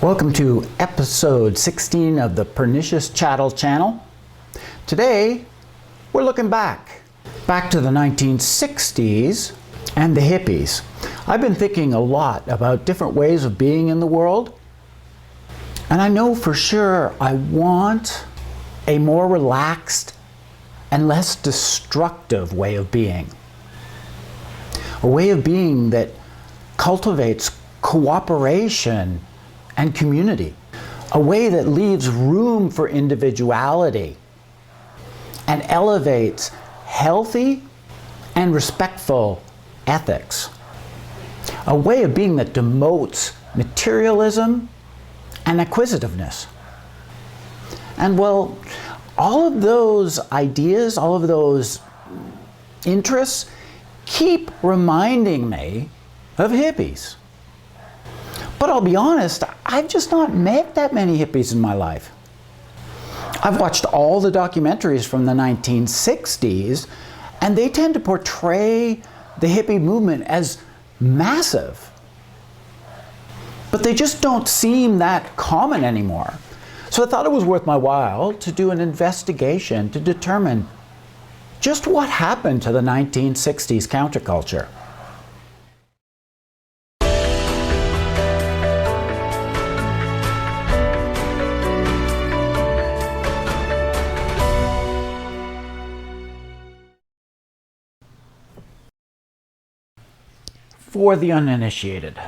Welcome to episode 16 of the Pernicious Chattel channel. Today, we're looking back to the 1960s and the hippies. I've been thinking a lot about different ways of being in the world, and I know for sure I want a more relaxed and less destructive way of being. A way of being that cultivates cooperation and community. A way that leaves room for individuality and elevates healthy and respectful ethics. A way of being that demotes materialism and acquisitiveness. And well, all of those ideas, all of those interests keep reminding me of hippies. But I'll be honest, I've just not met that many hippies in my life. I've watched all the documentaries from the 1960s, and they tend to portray the hippie movement as massive. But they just don't seem that common anymore. So I thought it was worth my while to do an investigation to determine just what happened to the 1960s counterculture. For the uninitiated,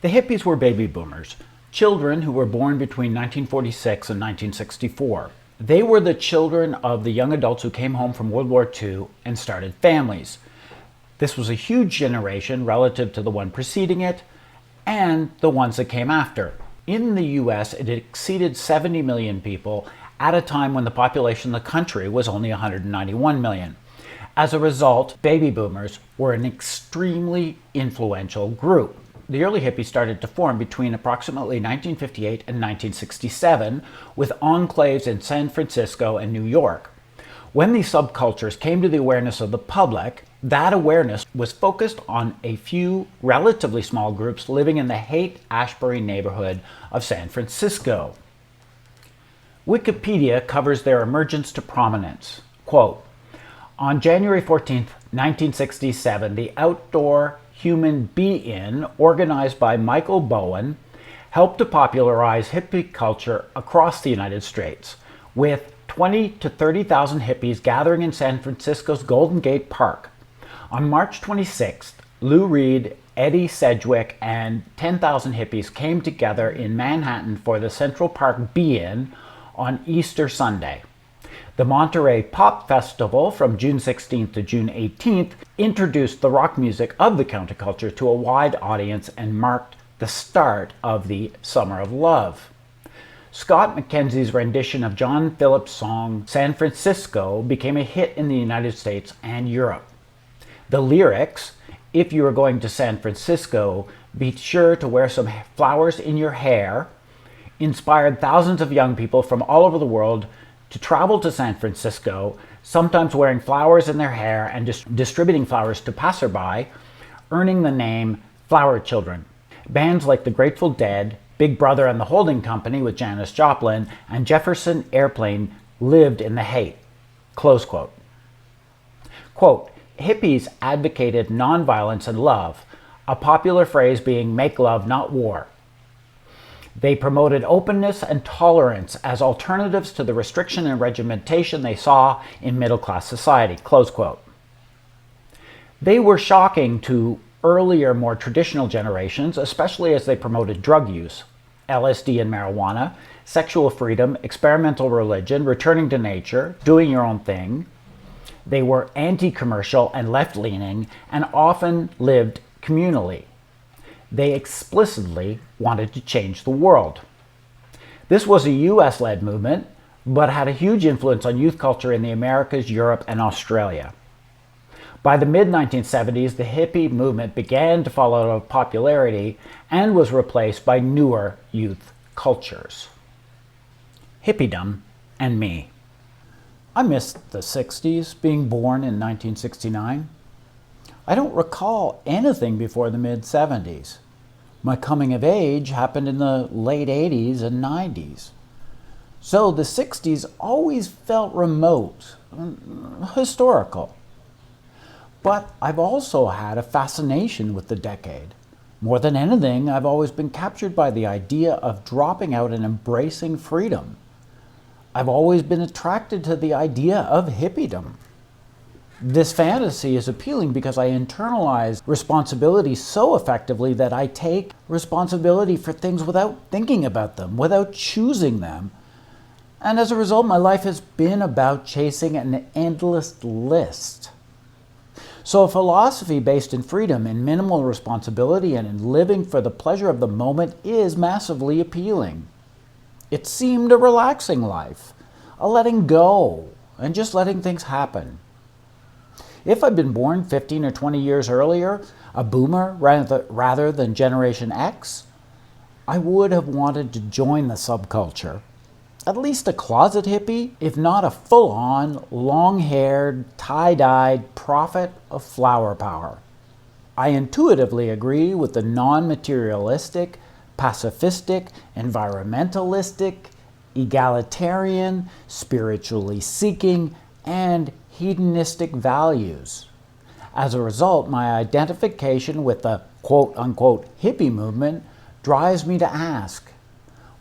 the hippies were baby boomers, children who were born between 1946 and 1964. They were the children of the young adults who came home from World War II and started families. This was a huge generation relative to the one preceding it and the ones that came after. In the US, it exceeded 70 million people at a time when the population of the country was only 191 million. As a result, baby boomers were an extremely influential group. The early hippies started to form between approximately 1958 and 1967, with enclaves in San Francisco and New York. When these subcultures came to the awareness of the public, that awareness was focused on a few relatively small groups living in the Haight-Ashbury neighborhood of San Francisco. Wikipedia covers their emergence to prominence. Quote, on January 14, 1967, the Outdoor Human Be-In, organized by Michael Bowen, helped to popularize hippie culture across the United States, with 20,000 to 30,000 hippies gathering in San Francisco's Golden Gate Park. On March 26th, Lou Reed, Eddie Sedgwick, and 10,000 hippies came together in Manhattan for the Central Park Be-In on Easter Sunday. The Monterey Pop Festival from June 16th to June 18th introduced the rock music of the counterculture to a wide audience and marked the start of the Summer of Love. Scott McKenzie's rendition of John Phillips' song San Francisco became a hit in the United States and Europe. The lyrics, if you are going to San Francisco, be sure to wear some flowers in your hair, inspired thousands of young people from all over the world to travel to San Francisco, sometimes wearing flowers in their hair and distributing flowers to passerby, earning the name Flower Children. Bands like the Grateful Dead, Big Brother and the Holding Company with Janis Joplin, and Jefferson Airplane lived in the Haight. Close quote. Quote, hippies advocated nonviolence and love, a popular phrase being make love, not war. They promoted openness and tolerance as alternatives to the restriction and regimentation they saw in middle-class society, close quote. They were shocking to earlier, more traditional generations, especially as they promoted drug use, LSD and marijuana, sexual freedom, experimental religion, returning to nature, doing your own thing. They were anti-commercial and left-leaning and often lived communally. They explicitly wanted to change the world. This was a US-led movement, but had a huge influence on youth culture in the Americas, Europe, and Australia. By the mid-1970s, the hippie movement began to fall out of popularity and was replaced by newer youth cultures. Hippiedom and me. I missed the 60s, being born in 1969. I don't recall anything before the mid-70s. My coming of age happened in the late 80s and 90s. So the 60s always felt remote, historical. But I've also had a fascination with the decade. More than anything, I've always been captured by the idea of dropping out and embracing freedom. I've always been attracted to the idea of hippiedom. This fantasy is appealing because I internalize responsibility so effectively that I take responsibility for things without thinking about them, without choosing them. And as a result, my life has been about chasing an endless list. So a philosophy based in freedom, in minimal responsibility, and in living for the pleasure of the moment is massively appealing. It seemed a relaxing life, a letting go, and just letting things happen. If I'd been born 15 or 20 years earlier, a boomer rather than Generation X, I would have wanted to join the subculture. At least a closet hippie, if not a full-on, long-haired, tie-dyed prophet of flower power. I intuitively agree with the non-materialistic, pacifistic, environmentalistic, egalitarian, spiritually seeking, and hedonistic values. As a result, my identification with the quote-unquote hippie movement drives me to ask,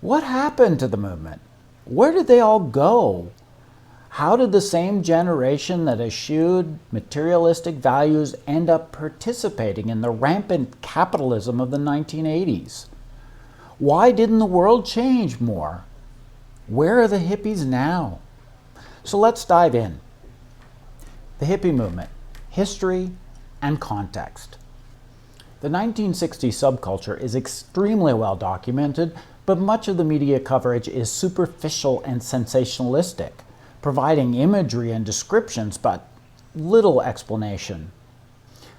what happened to the movement? Where did they all go? How did the same generation that eschewed materialistic values end up participating in the rampant capitalism of the 1980s? Why didn't the world change more? Where are the hippies now? So let's dive in. The hippie movement, history and context. The 1960s subculture is extremely well documented, but much of the media coverage is superficial and sensationalistic, providing imagery and descriptions but little explanation.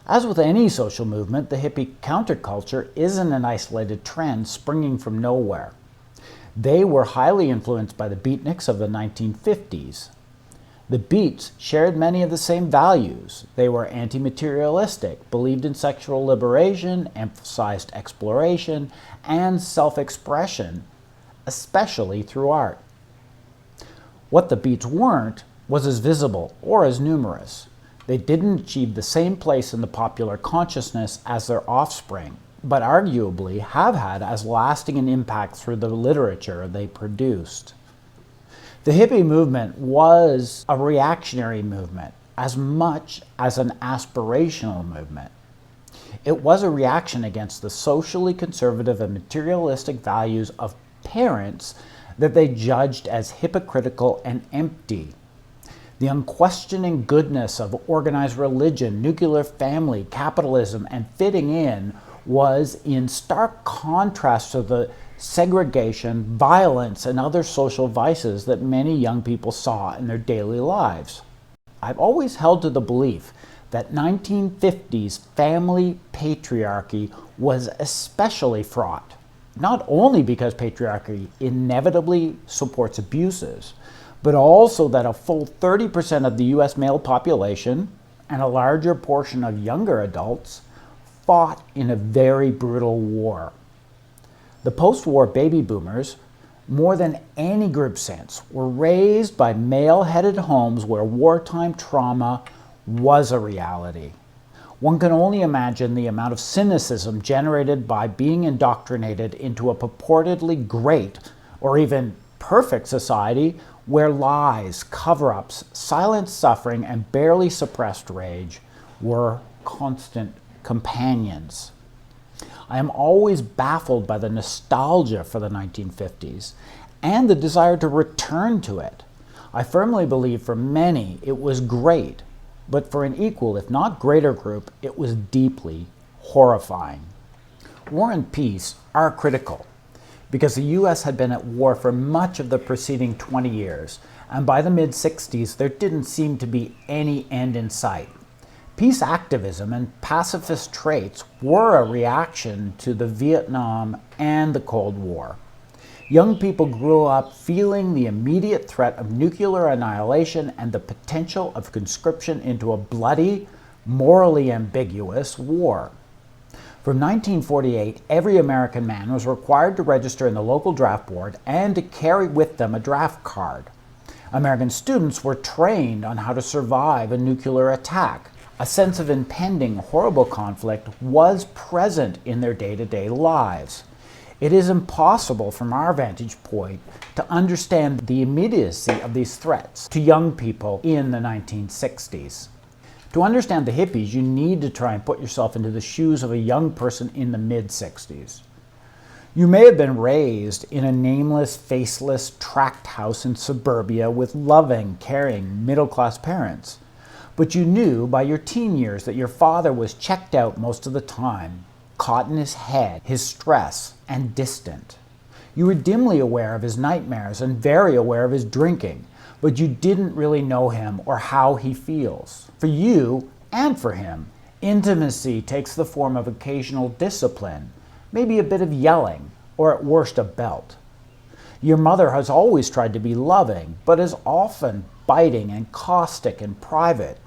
As with any social movement, the hippie counterculture isn't an isolated trend springing from nowhere. They were highly influenced by the beatniks of the 1950s. The Beats shared many of the same values. They were anti-materialistic, believed in sexual liberation, emphasized exploration, and self-expression, especially through art. What the Beats weren't was as visible or as numerous. They didn't achieve the same place in the popular consciousness as their offspring, but arguably have had as lasting an impact through the literature they produced. The hippie movement was a reactionary movement as much as an aspirational movement. It was a reaction against the socially conservative and materialistic values of parents that they judged as hypocritical and empty. The unquestioning goodness of organized religion, nuclear family, capitalism, and fitting in was in stark contrast to the segregation, violence, and other social vices that many young people saw in their daily lives. I've always held to the belief that 1950s family patriarchy was especially fraught, not only because patriarchy inevitably supports abuses, but also that a full 30% of the US male population and a larger portion of younger adults fought in a very brutal war. The post-war baby boomers, more than any group since, were raised by male-headed homes where wartime trauma was a reality. One can only imagine the amount of cynicism generated by being indoctrinated into a purportedly great or even perfect society where lies, cover-ups, silent suffering, and barely suppressed rage were constant companions. I am always baffled by the nostalgia for the 1950s and the desire to return to it. I firmly believe for many it was great, but for an equal, if not greater group, it was deeply horrifying. War and peace are critical because the US had been at war for much of the preceding 20 years, and by the mid-60s there didn't seem to be any end in sight. Peace activism and pacifist traits were a reaction to the Vietnam and the Cold War. Young people grew up feeling the immediate threat of nuclear annihilation and the potential of conscription into a bloody, morally ambiguous war. From 1948, every American man was required to register in the local draft board and to carry with them a draft card. American students were trained on how to survive a nuclear attack. A sense of impending, horrible conflict was present in their day-to-day lives. It is impossible from our vantage point to understand the immediacy of these threats to young people in the 1960s. To understand the hippies, you need to try and put yourself into the shoes of a young person in the mid-60s. You may have been raised in a nameless, faceless, tract house in suburbia with loving, caring, middle-class parents. But you knew by your teen years that your father was checked out most of the time, caught in his head, his stress, and distant. You were dimly aware of his nightmares and very aware of his drinking, but you didn't really know him or how he feels. For you, and for him, intimacy takes the form of occasional discipline, maybe a bit of yelling, or at worst a belt. Your mother has always tried to be loving, but is often biting and caustic in private,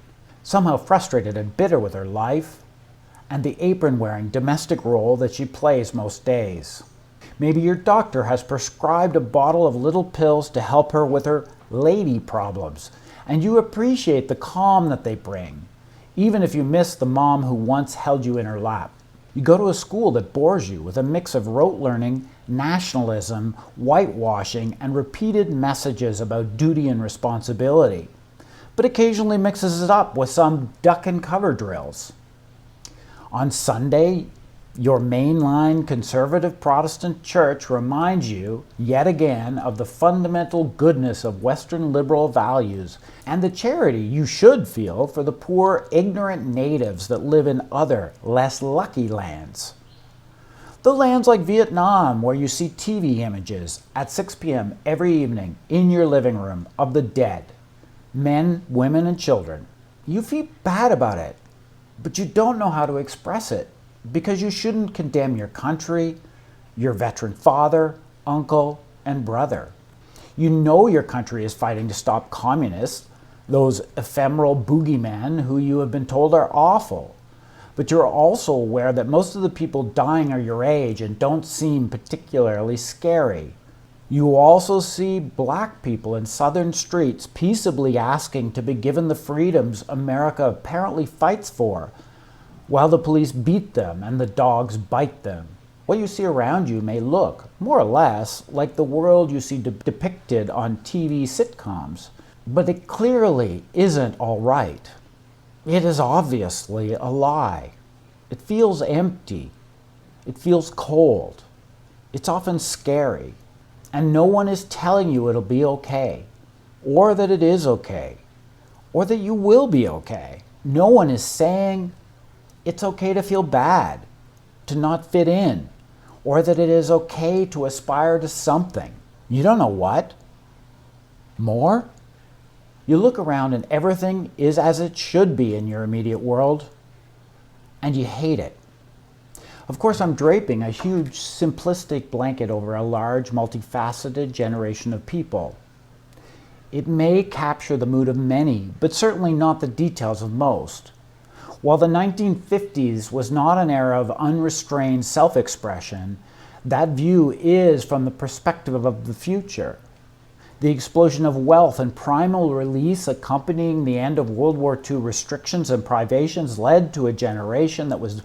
somehow frustrated and bitter with her life, and the apron-wearing domestic role that she plays most days. Maybe your doctor has prescribed a bottle of little pills to help her with her lady problems, and you appreciate the calm that they bring, even if you miss the mom who once held you in her lap. You go to a school that bores you with a mix of rote learning, nationalism, whitewashing, and repeated messages about duty and responsibility, but occasionally mixes it up with some duck and cover drills. On Sunday, your mainline conservative Protestant church reminds you, yet again, of the fundamental goodness of Western liberal values and the charity you should feel for the poor, ignorant natives that live in other, less lucky lands. The lands like Vietnam, where you see TV images at 6 p.m. every evening in your living room of the dead, men, women, and children. You feel bad about it, but you don't know how to express it, because you shouldn't condemn your country, your veteran father, uncle, and brother. You know your country is fighting to stop communists, those ephemeral boogeymen who you have been told are awful. But you're also aware that most of the people dying are your age and don't seem particularly scary. You also see black people in southern streets peaceably asking to be given the freedoms America apparently fights for, while the police beat them and the dogs bite them. What you see around you may look, more or less, like the world you see depicted on TV sitcoms, but it clearly isn't all right. It is obviously a lie. It feels empty. It feels cold. It's often scary. And no one is telling you it'll be okay, or that it is okay, or that you will be okay. No one is saying it's okay to feel bad, to not fit in, or that it is okay to aspire to something. You don't know what? More? You look around and everything is as it should be in your immediate world, and you hate it. Of course, I'm draping a huge, simplistic blanket over a large, multifaceted generation of people. It may capture the mood of many, but certainly not the details of most. While the 1950s was not an era of unrestrained self-expression, that view is from the perspective of the future. The explosion of wealth and primal release accompanying the end of World War II restrictions and privations led to a generation that was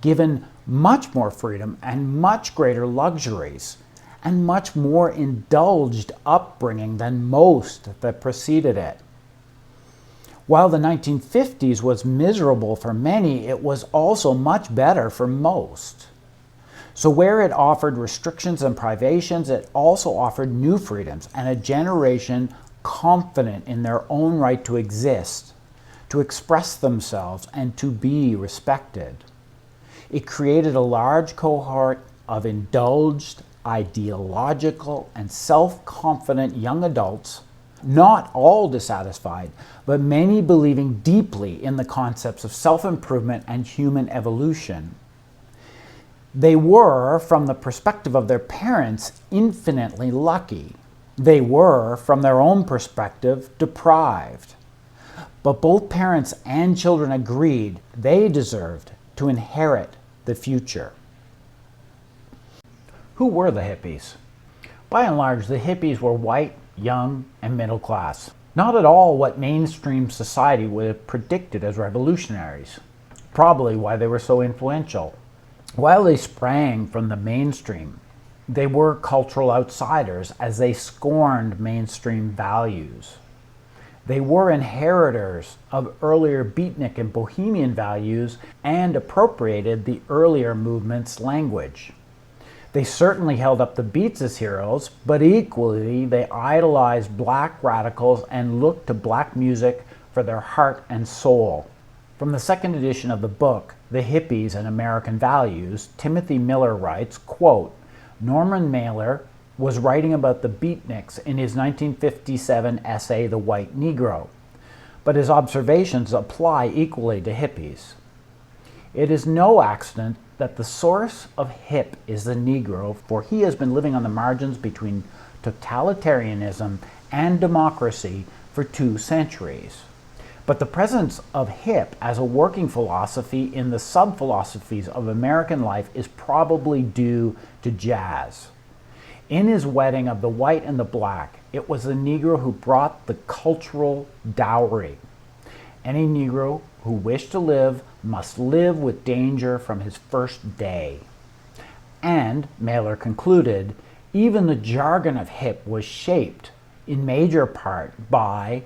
given much more freedom and much greater luxuries, and much more indulged upbringing than most that preceded it. While the 1950s was miserable for many, it was also much better for most. So where it offered restrictions and privations, it also offered new freedoms and a generation confident in their own right to exist, to express themselves, and to be respected. It created a large cohort of indulged, ideological, and self-confident young adults, not all dissatisfied, but many believing deeply in the concepts of self-improvement and human evolution. They were, from the perspective of their parents, infinitely lucky. They were, from their own perspective, deprived. But both parents and children agreed they deserved to inherit the future. Who were the hippies? By and large, the hippies were white, young, and middle class. Not at all what mainstream society would have predicted as revolutionaries. Probably why they were so influential. While they sprang from the mainstream, they were cultural outsiders as they scorned mainstream values. They were inheritors of earlier beatnik and bohemian values and appropriated the earlier movement's language. They certainly held up the Beats as heroes, but equally they idolized black radicals and looked to black music for their heart and soul. From the second edition of the book, The Hippies and American Values, Timothy Miller writes, quote, Norman Mailer was writing about the beatniks in his 1957 essay, The White Negro, but his observations apply equally to hippies. It is no accident that the source of hip is the Negro, for he has been living on the margins between totalitarianism and democracy for 2 centuries. But the presence of hip as a working philosophy in the sub-philosophies of American life is probably due to jazz. In his wedding of the white and the black, it was the Negro who brought the cultural dowry. Any Negro who wished to live must live with danger from his first day. And, Mailer concluded, even the jargon of hip was shaped in major part by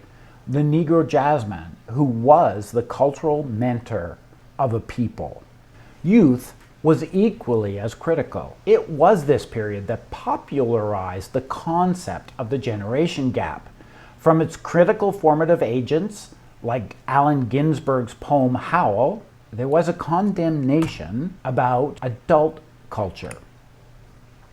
the Negro jazzman, who was the cultural mentor of a people. Youth was equally as critical. It was this period that popularized the concept of the generation gap. From its critical formative agents, like Allen Ginsberg's poem Howl, there was a condemnation about adult culture.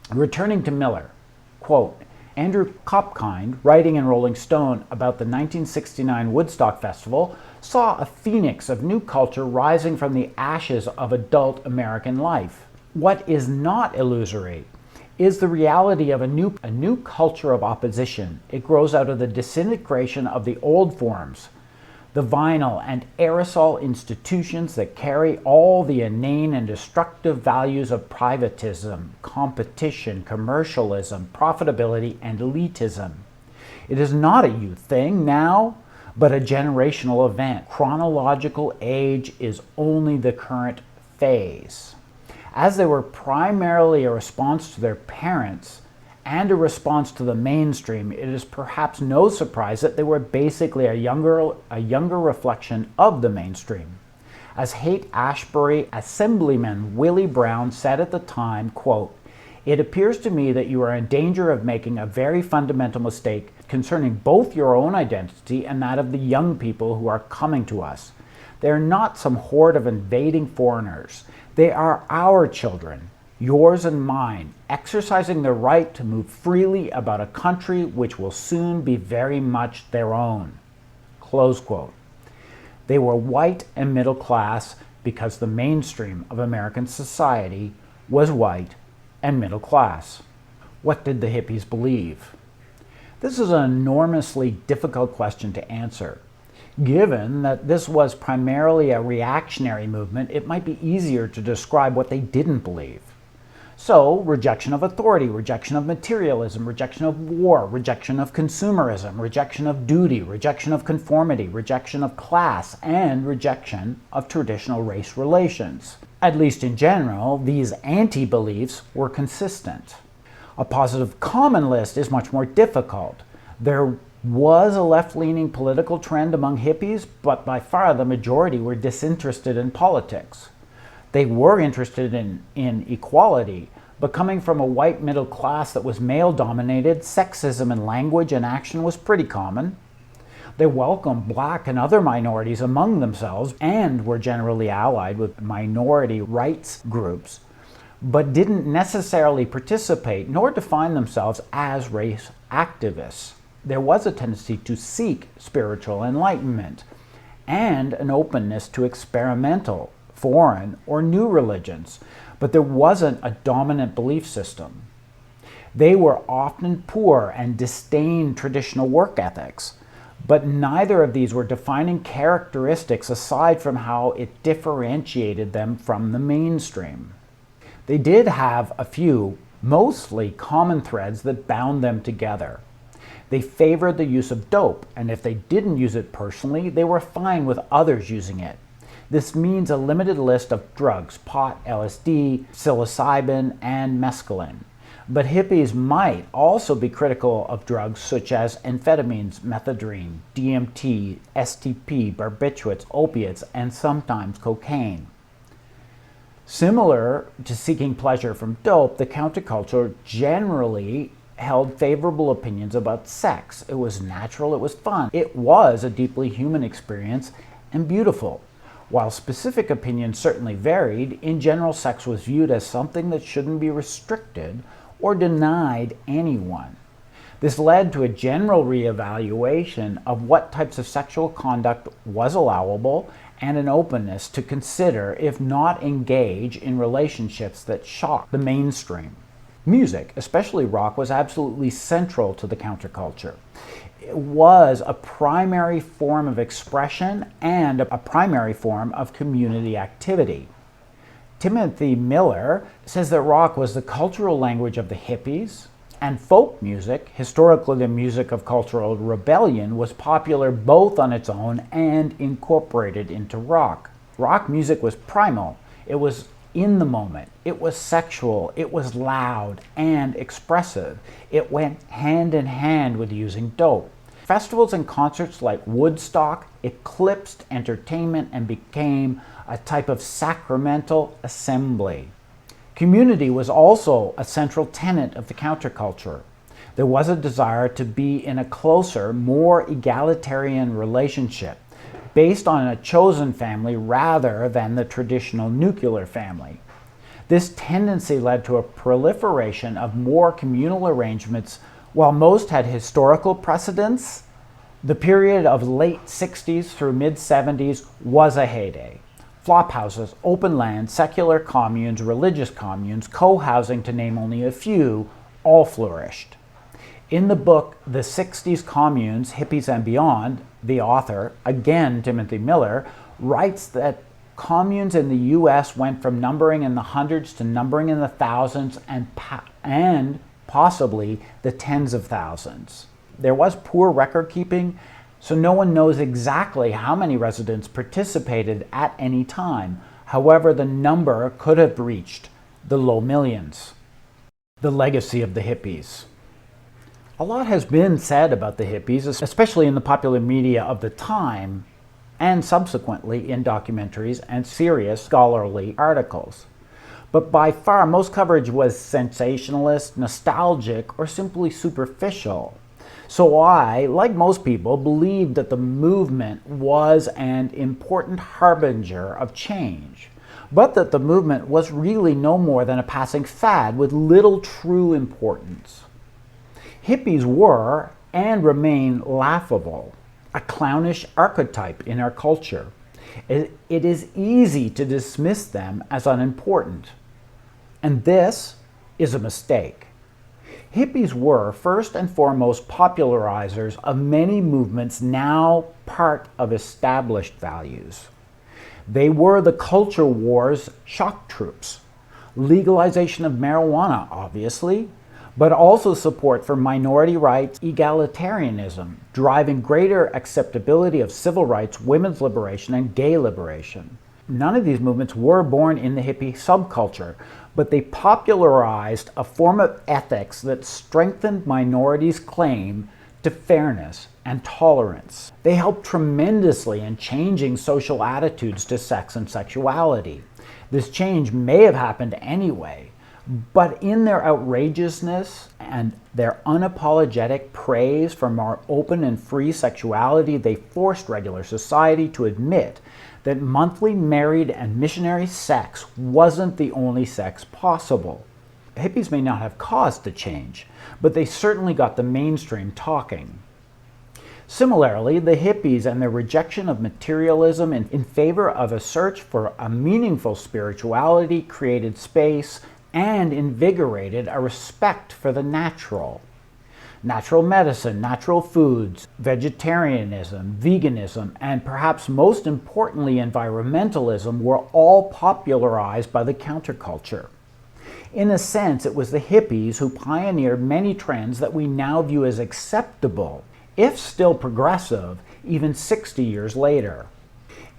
Returning to Miller, quote, Andrew Kopkind, writing in Rolling Stone about the 1969 Woodstock Festival, saw a phoenix of new culture rising from the ashes of adult American life. What is not illusory is the reality of a new culture of opposition. It grows out of the disintegration of the old forms, the vinyl and aerosol institutions that carry all the inane and destructive values of privatism, competition, commercialism, profitability, and elitism. It is not a youth thing now, but a generational event. Chronological age is only the current phase. As they were primarily a response to their parents and a response to the mainstream, it is perhaps no surprise that they were basically a younger reflection of the mainstream. As Haight-Ashbury Assemblyman Willie Brown said at the time, quote, It appears to me that you are in danger of making a very fundamental mistake concerning both your own identity and that of the young people who are coming to us. They are not some horde of invading foreigners. They are our children, yours and mine, exercising their right to move freely about a country which will soon be very much their own. Close quote. They were white and middle class because the mainstream of American society was white and middle class. What did the hippies believe? This is an enormously difficult question to answer. Given that this was primarily a reactionary movement, it might be easier to describe what they didn't believe. So, rejection of authority, rejection of materialism, rejection of war, rejection of consumerism, rejection of duty, rejection of conformity, rejection of class, and rejection of traditional race relations. At least in general, these anti-beliefs were consistent. A positive common list is much more difficult. There was a left-leaning political trend among hippies, but by far the majority were disinterested in politics. They were interested in equality, but coming from a white middle class that was male-dominated, sexism in language and action was pretty common. They welcomed black and other minorities among themselves and were generally allied with minority rights groups, but didn't necessarily participate nor define themselves as race activists. There was a tendency to seek spiritual enlightenment and an openness to experimental, foreign, or new religions, but there wasn't a dominant belief system. They were often poor and disdained traditional work ethics, but neither of these were defining characteristics aside from how it differentiated them from the mainstream. They did have a few, mostly common threads that bound them together. They favored the use of dope, and if they didn't use it personally, they were fine with others using it. This means a limited list of drugs: pot, LSD, psilocybin, and mescaline. But hippies might also be critical of drugs such as amphetamines, methadone, DMT, STP, barbiturates, opiates, and sometimes cocaine. Similar to seeking pleasure from dope, the counterculture generally held favorable opinions about sex. It was natural, it was fun. It was a deeply human experience and beautiful. While specific opinions certainly varied, in general, sex was viewed as something that shouldn't be restricted or denied anyone. This led to a general reevaluation of what types of sexual conduct was allowable and an openness to consider, if not engage, in relationships that shocked the mainstream. Music, especially rock, was absolutely central to the counterculture. It was a primary form of expression and a primary form of community activity. Timothy Miller says that rock was the cultural language of the hippies, and folk music, historically the music of cultural rebellion, was popular both on its own and incorporated into rock. Rock music was primal. It was in the moment. It was sexual. It was loud and expressive. It went hand in hand with using dope. Festivals and concerts like Woodstock eclipsed entertainment and became a type of sacramental assembly. Community was also a central tenet of the counterculture. There was a desire to be in a closer, more egalitarian relationship, based on a chosen family rather than the traditional nuclear family. This tendency led to a proliferation of more communal arrangements. While most had historical precedents, the period of late 60s through mid-70s was a heyday. Flophouses, open land, secular communes, religious communes, co-housing, to name only a few, all flourished. In the book, The 60s Communes, Hippies and Beyond, the author, again Timothy Miller, writes that communes in the U.S. went from numbering in the hundreds to numbering in the thousands and possibly the tens of thousands. There was poor record keeping, so no one knows exactly how many residents participated at any time. However, the number could have reached the low millions. The legacy of the hippies. A lot has been said about the hippies, especially in the popular media of the time, and subsequently in documentaries and serious scholarly articles. But by far, most coverage was sensationalist, nostalgic, or simply superficial. So I, like most people, believed that the movement was an important harbinger of change, but that the movement was really no more than a passing fad with little true importance. Hippies were, and remain, laughable, a clownish archetype in our culture. It is easy to dismiss them as unimportant, and this is a mistake. Hippies were, first and foremost, popularizers of many movements now part of established values. They were the culture war's shock troops. Legalization of marijuana, obviously, but also support for minority rights, egalitarianism, driving greater acceptability of civil rights, women's liberation, and gay liberation. None of these movements were born in the hippie subculture, but they popularized a form of ethics that strengthened minorities' claim to fairness and tolerance. They helped tremendously in changing social attitudes to sex and sexuality. This change may have happened anyway, but in their outrageousness and their unapologetic praise for more open and free sexuality, they forced regular society to admit that monthly married and missionary sex wasn't the only sex possible. Hippies may not have caused the change, but they certainly got the mainstream talking. Similarly, the hippies and their rejection of materialism in favor of a search for a meaningful spirituality created space and invigorated a respect for the natural. Natural medicine, natural foods, vegetarianism, veganism, and perhaps most importantly environmentalism were all popularized by the counterculture. In a sense, it was the hippies who pioneered many trends that we now view as acceptable, if still progressive, even 60 years later.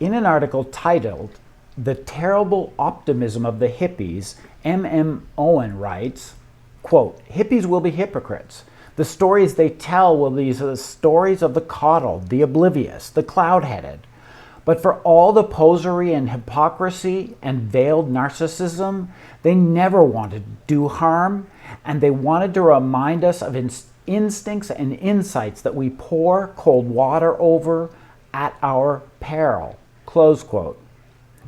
In an article titled "The Terrible Optimism of the Hippies," M.M. Owen writes, quote, "Hippies will be hypocrites. The stories they tell will be the stories of the coddled, the oblivious, the cloud-headed. But for all the posery and hypocrisy and veiled narcissism, they never wanted to do harm, and they wanted to remind us of instincts and insights that we pour cold water over at our peril." Close quote.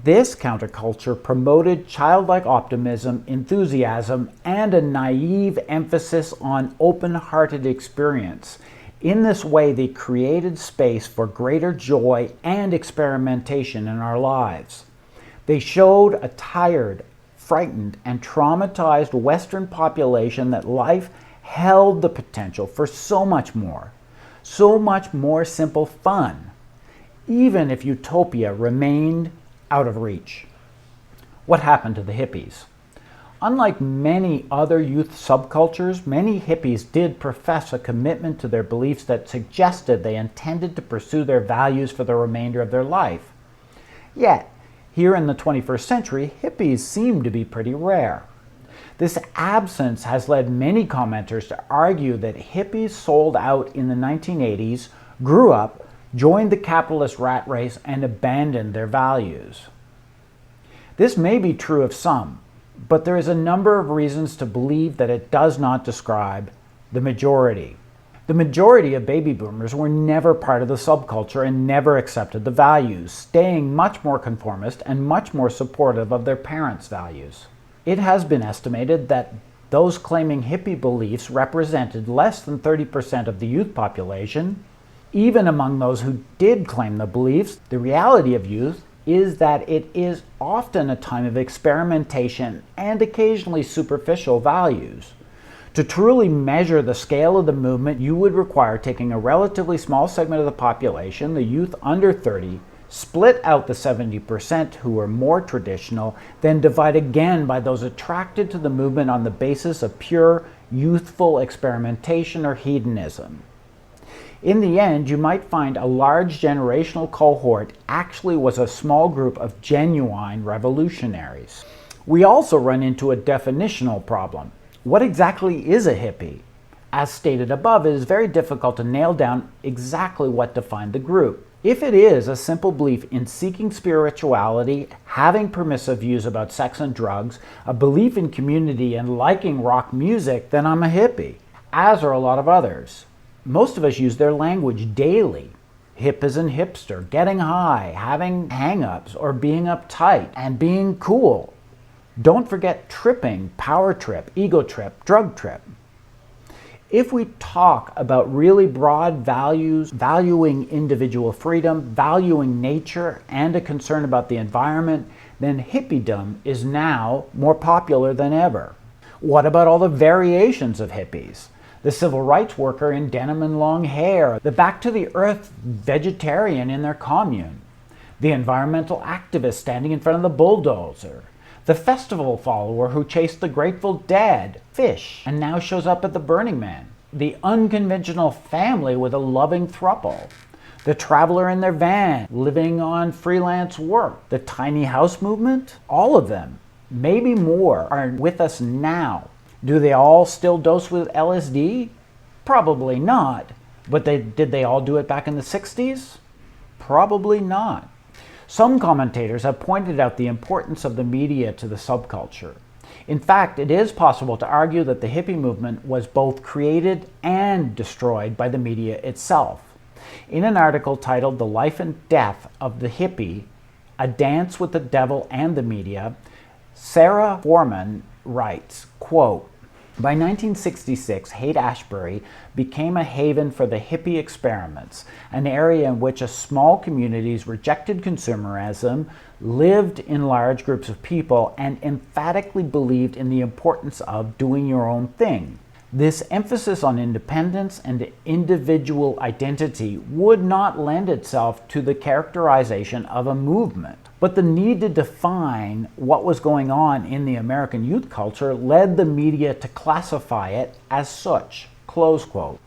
This counterculture promoted childlike optimism, enthusiasm, and a naive emphasis on open-hearted experience. In this way, they created space for greater joy and experimentation in our lives. They showed a tired, frightened, and traumatized Western population that life held the potential for so much more simple fun, even if utopia remained out of reach. What happened to the hippies? Unlike many other youth subcultures, many hippies did profess a commitment to their beliefs that suggested they intended to pursue their values for the remainder of their life. Yet, here in the 21st century, hippies seem to be pretty rare. This absence has led many commenters to argue that hippies sold out in the 1980s, grew up, joined the capitalist rat race, and abandoned their values. This may be true of some, but there is a number of reasons to believe that it does not describe the majority. The majority of baby boomers were never part of the subculture and never accepted the values, staying much more conformist and much more supportive of their parents' values. It has been estimated that those claiming hippie beliefs represented less than 30% of the youth population. Even among those who did claim the beliefs, the reality of youth is that it is often a time of experimentation and occasionally superficial values. To truly measure the scale of the movement, you would require taking a relatively small segment of the population, the youth under 30, split out the 70% who were more traditional, then divide again by those attracted to the movement on the basis of pure youthful experimentation or hedonism. In the end, you might find a large generational cohort actually was a small group of genuine revolutionaries. We also run into a definitional problem. What exactly is a hippie? As stated above, it is very difficult to nail down exactly what defined the group. If it is a simple belief in seeking spirituality, having permissive views about sex and drugs, a belief in community, and liking rock music, then I'm a hippie, as are a lot of others. Most of us use their language daily. Hip as in hipster, getting high, having hang-ups, or being uptight, and being cool. Don't forget tripping, power trip, ego trip, drug trip. If we talk about really broad values, valuing individual freedom, valuing nature, and a concern about the environment, then hippiedom is now more popular than ever. What about all the variations of hippies? The civil rights worker in denim and long hair, the back-to-the-earth vegetarian in their commune, the environmental activist standing in front of the bulldozer, the festival follower who chased the Grateful Dead, Fish, and now shows up at the Burning Man, the unconventional family with a loving throuple, the traveler in their van living on freelance work, the tiny house movement, all of them, maybe more, are with us now. Do they all still dose with LSD? Probably not. But did they all do it back in the 60s? Probably not. Some commentators have pointed out the importance of the media to the subculture. In fact, it is possible to argue that the hippie movement was both created and destroyed by the media itself. In an article titled "The Life and Death of the Hippie, A Dance with the Devil and the Media," Sarah Foreman writes, quote, "By 1966, Haight-Ashbury became a haven for the hippie experiments, an area in which a small communities rejected consumerism, lived in large groups of people, and emphatically believed in the importance of doing your own thing. This emphasis on independence and individual identity would not lend itself to the characterization of a movement. But the need to define what was going on in the American youth culture led the media to classify it as such, close quote.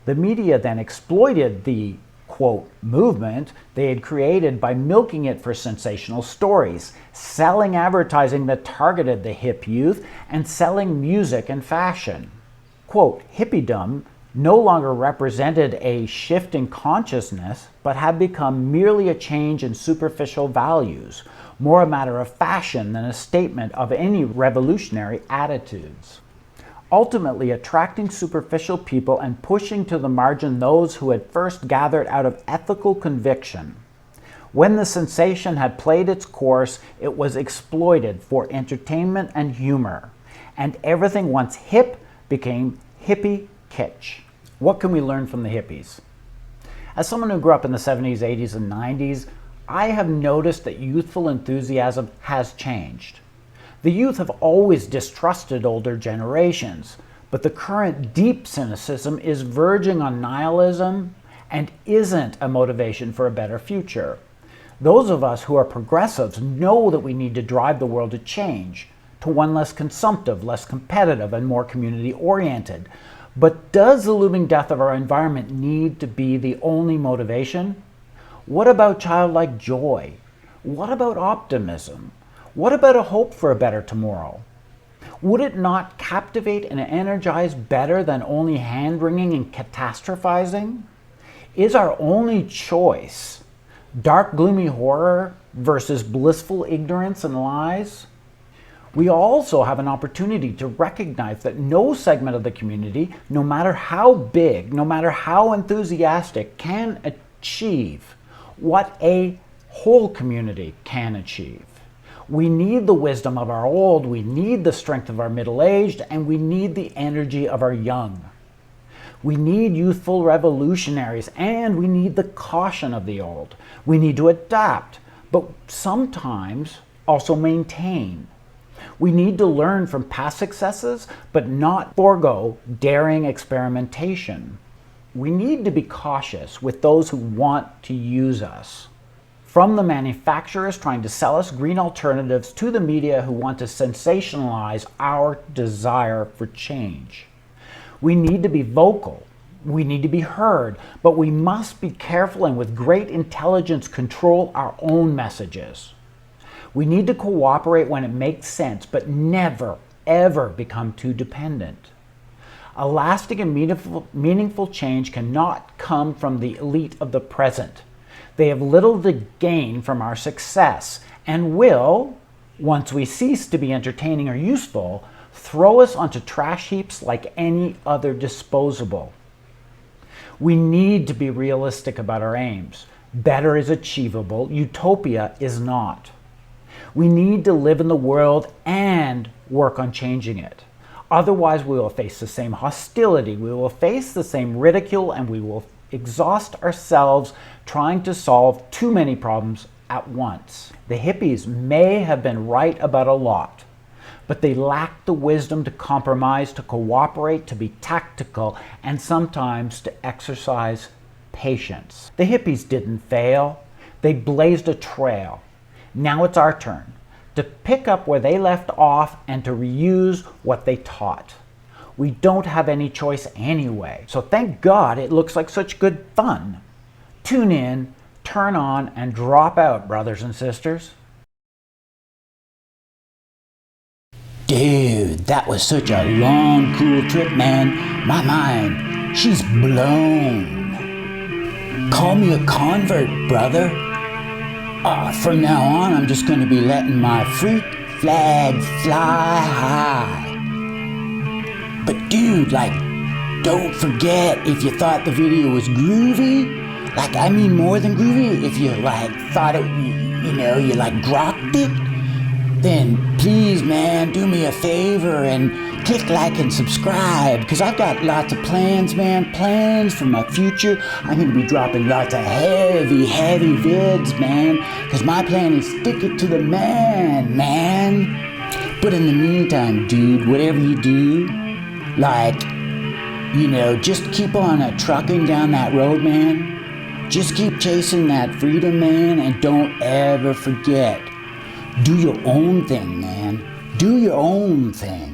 The media then exploited the, quote, movement they had created by milking it for sensational stories, selling advertising that targeted the hip youth, and selling music and fashion. Quote, hippiedom no longer represented a shift in consciousness, but had become merely a change in superficial values, more a matter of fashion than a statement of any revolutionary attitudes. Ultimately attracting superficial people and pushing to the margin those who had first gathered out of ethical conviction. When the sensation had played its course, it was exploited for entertainment and humor, and everything once hip became hippie kitsch. What can we learn from the hippies? As someone who grew up in the 70s, 80s, and 90s, I have noticed that youthful enthusiasm has changed. The youth have always distrusted older generations, but the current deep cynicism is verging on nihilism and isn't a motivation for a better future. Those of us who are progressives know that we need to drive the world to change, to one less consumptive, less competitive, and more community-oriented. But does the looming death of our environment need to be the only motivation? What about childlike joy? What about optimism? What about a hope for a better tomorrow? Would it not captivate and energize better than only hand-wringing and catastrophizing? Is our only choice dark, gloomy horror versus blissful ignorance and lies? We also have an opportunity to recognize that no segment of the community, no matter how big, no matter how enthusiastic, can achieve what a whole community can achieve. We need the wisdom of our old, we need the strength of our middle-aged, and we need the energy of our young. We need youthful revolutionaries, and we need the caution of the old. We need to adapt, but sometimes also maintain. We need to learn from past successes, but not forego daring experimentation. We need to be cautious with those who want to use us. From the manufacturers trying to sell us green alternatives to the media who want to sensationalize our desire for change. We need to be vocal. We need to be heard, but we must be careful and with great intelligence control our own messages. We need to cooperate when it makes sense, but never, ever become too dependent. A lasting and meaningful change cannot come from the elite of the present. They have little to gain from our success and will, once we cease to be entertaining or useful, throw us onto trash heaps like any other disposable. We need to be realistic about our aims. Better is achievable, utopia is not. We need to live in the world and work on changing it. Otherwise, we will face the same hostility, we will face the same ridicule, and we will exhaust ourselves trying to solve too many problems at once. The hippies may have been right about a lot, but they lacked the wisdom to compromise, to cooperate, to be tactical, and sometimes to exercise patience. The hippies didn't fail. They blazed a trail. Now it's our turn to pick up where they left off and to reuse what they taught. We don't have any choice anyway, so thank God it looks like such good fun. Tune in, turn on, and drop out, brothers and sisters. Dude, that was such a long, cool trip, man. My mind, she's blown. Call me a convert, brother. From now on, I'm just going to be letting my freak flag fly high. But dude, like, don't forget, if you thought the video was groovy, like, I mean more than groovy, if you, like, thought it, you know, you, like, grokked it, then please, man, do me a favor and click like and subscribe, because I've got lots of plans, man, plans for my future. I'm going to be dropping lots of heavy vids, man, because my plan is stick it to the man. But in the meantime, dude, whatever you do, like, You know, just keep on trucking down that road, man. Just keep chasing that freedom, man, and don't ever forget. Do your own thing, man. Do your own thing.